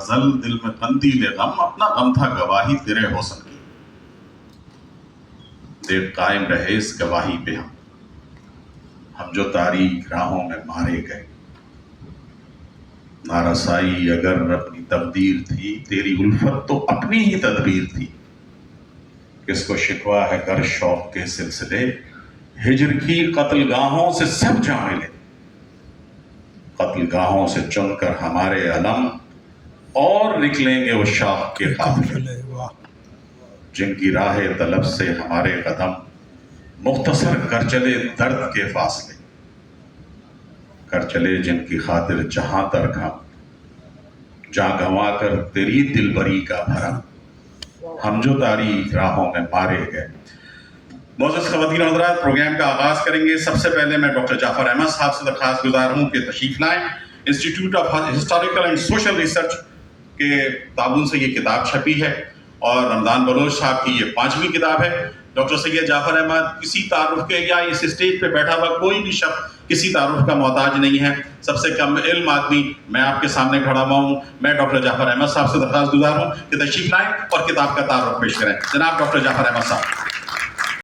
غزل دل میں قندیل غم، اپنا غم تھا گواہی تیرے حسن کی، دیکھ قائم رہے اس گواہی پہ ہم جو تاریک راہوں میں مارے گئے، نارسائی اگر اپنی تقدیر تھی، تیری الفت تو اپنی ہی تدبیر تھی، کس کو شکوہ ہے گر شوق کے سلسلے، ہجر کی قتل گاہوں سے سب جا ملے، قتل گاہوں سے چن کر ہمارے علم، اور نکلیں گے وہ شوق کے قافلے، جن کی راہ طلب سے ہمارے قدم، مختصر کر چلے درد کے فاصلے، کر چلے جن کی خاطر جہاں تک جہاں گنوا کر تیری دلبری کا بھرم، ہم جو تاریک راہوں میں مارے گئے۔ معزز خواتین و حضرات، پروگرام کا آغاز کریں گے۔ سب سے پہلے میں ڈاکٹر جعفر احمد صاحب سے درخواست گزار ہوں کہ تشریف لائیں۔ Institute of historical and social research کے تعاون سے یہ کتاب چھپی ہے اور رمضان بلوچ صاحب کی یہ 5ویں کتاب ہے۔ ڈاکٹر سید جعفر احمد کسی تعارف کے یا اس اسٹیج پہ بیٹھا ہوا کوئی بھی شخص کسی تعارف کا محتاج نہیں ہے، سب سے کم علم آدمی میں آپ کے سامنے کھڑا ہوا ہوں۔ میں ڈاکٹر جعفر احمد صاحب سے درخواست گزار ہوں کہ تشریف لائیں اور کتاب کا تعارف پیش کریں۔ جناب ڈاکٹر جعفر احمد صاحب۔